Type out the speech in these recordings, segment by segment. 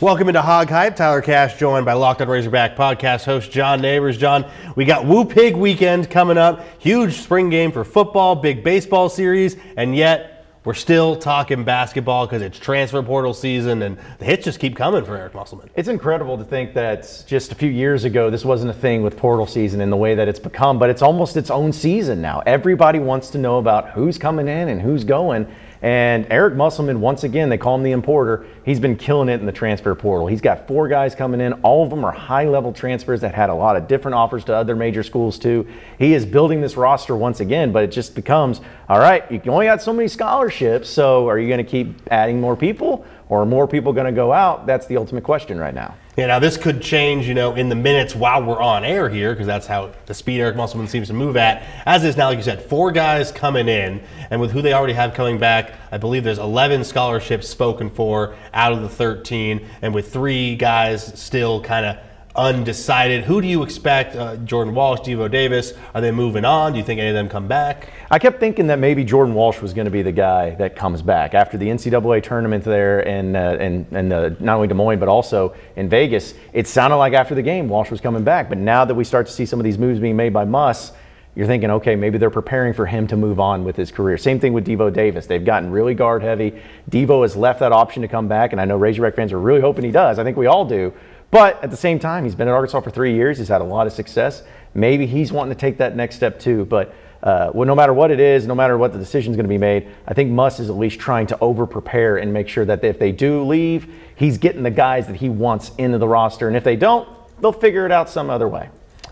Welcome into HogHype. Tyler Cash joined by Locked On Razorback podcast host John Nabors. John, we got Woo Pig weekend coming up. Huge spring game for football, big baseball series, and yet we're still talking basketball because it's transfer portal season and the hits just keep coming for Eric Musselman. It's incredible to think that just a few years ago this wasn't a thing with portal season in the way that it's become, but it's almost its own season now. Everybody wants to know about who's coming in and who's going. And Eric Musselman, once again, they call him the importer. He's been killing it in the transfer portal. He's got 4 guys coming in. All of them are high-level transfers that had a lot of different offers to other major schools too. He is building this roster once again, but it just becomes, all right, you only got so many scholarships, so are you going to keep adding more people, or are more people going to go out? That's the ultimate question right now. Yeah, now this could change, in the minutes while we're on air here, because that's how the speed Eric Musselman seems to move at. As is now, like you said, 4 guys coming in, and with who they already have coming back, I believe there's 11 scholarships spoken for out of the 13, and with 3 guys still kind of undecided. Who do you expect? Jordan Walsh, Devo Davis, are they moving on? Do you think any of them come back? I kept thinking that maybe Jordan Walsh was going to be the guy that comes back after the NCAA tournament there and not only Des Moines but also in Vegas. It sounded like after the game Walsh was coming back, but now that we start to see some of these moves being made by Muss, you're thinking, okay, maybe they're preparing for him to move on with his career. Same thing with Devo Davis. They've gotten really guard heavy. Devo has left that option to come back, and I know Razorback fans are really hoping he does. I think we all do. But at the same time, he's been at Arkansas for 3 years. He's had a lot of success. Maybe he's wanting to take that next step too. But no matter what it is, no matter what the decision is going to be made, I think Muss is at least trying to over-prepare and make sure that if they do leave, he's getting the guys that he wants into the roster. And if they don't, they'll figure it out some other way.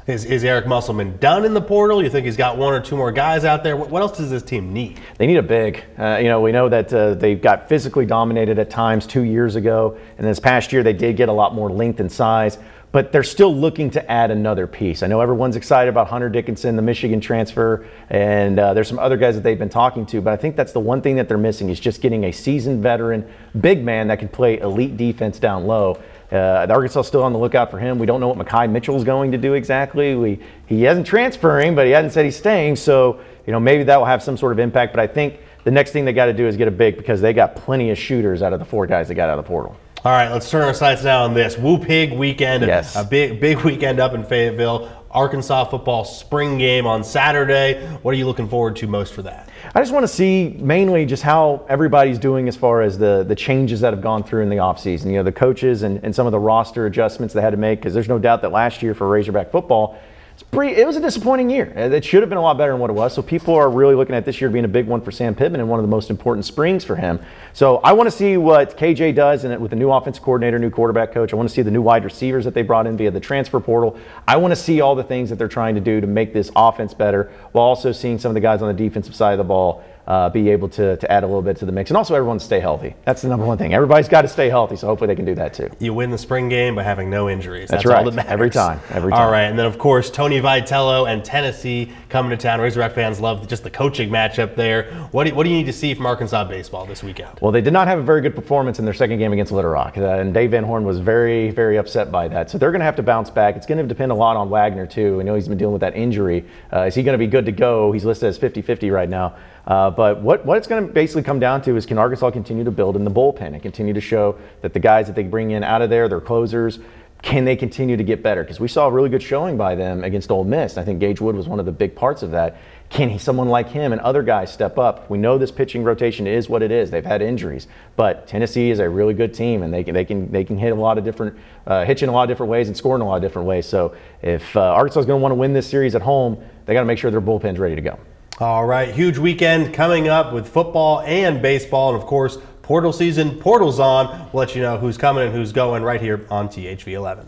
Is Eric Musselman done in the portal? You think he's got 1 or 2 more guys out there? What else does this team need? They need a big. We know that they got physically dominated at times 2 years ago, and this past year they did get a lot more length and size, but they're still looking to add another piece. I know everyone's excited about Hunter Dickinson, the Michigan transfer, and there's some other guys that they've been talking to, but I think that's the one thing that they're missing is just getting a seasoned veteran big man that can play elite defense down low. The Arkansas is still on the lookout for him. We don't know what Mekhi Mitchell is going to do exactly. He hasn't transferring, but he hasn't said he's staying. So, maybe that will have some sort of impact. But I think the next thing they got to do is get a big because they got plenty of shooters out of the 4 guys that got out of the portal. All right, let's turn our sights now on this. Woo Pig weekend, yes. A big weekend up in Fayetteville. Arkansas football spring game on Saturday. What are you looking forward to most for that? I just want to see mainly just how everybody's doing as far as the changes that have gone through in the offseason. The coaches and some of the roster adjustments they had to make, because there's no doubt that last year for Razorback football, it was a disappointing year. It should have been a lot better than what it was. So people are really looking at this year being a big one for Sam Pittman and one of the most important springs for him. So I want to see what KJ does with the new offensive coordinator, new quarterback coach. I want to see the new wide receivers that they brought in via the transfer portal. I want to see all the things that they're trying to do to make this offense better, while also seeing some of the guys on the defensive side of the ball be able to add a little bit to the mix. And also everyone stay healthy. That's the number one thing. Everybody's got to stay healthy, so hopefully they can do that too. You win the spring game by having no injuries. That's right. All that matters. Every time. All right, and then of course Tony Vitello and Tennessee coming to town. Razorback fans love just the coaching matchup there. What do you need to see from Arkansas baseball this weekend? Well, they did not have a very good performance in their second game against Little Rock, and Dave Van Horn was very, very upset by that. So they're going to have to bounce back. It's going to depend a lot on Wagner too. I know he's been dealing with that injury. Is he going to be good to go? He's listed as 50-50 right now. But what it's going to basically come down to is, can Arkansas continue to build in the bullpen and continue to show that the guys that they bring in out of there, their closers, can they continue to get better? Because we saw a really good showing by them against Ole Miss. I think Gage Wood was one of the big parts of that. Can someone like him and other guys step up? We know this pitching rotation is what it is. They've had injuries, but Tennessee is a really good team, and they can hit a lot of different, hitch in a lot of different ways and score in a lot of different ways. So if Arkansas is going to want to win this series at home, they got to make sure their bullpen's ready to go. All right, huge weekend coming up with football and baseball, and of course, portal season, portal's on. We'll let you know who's coming and who's going right here on THV 11.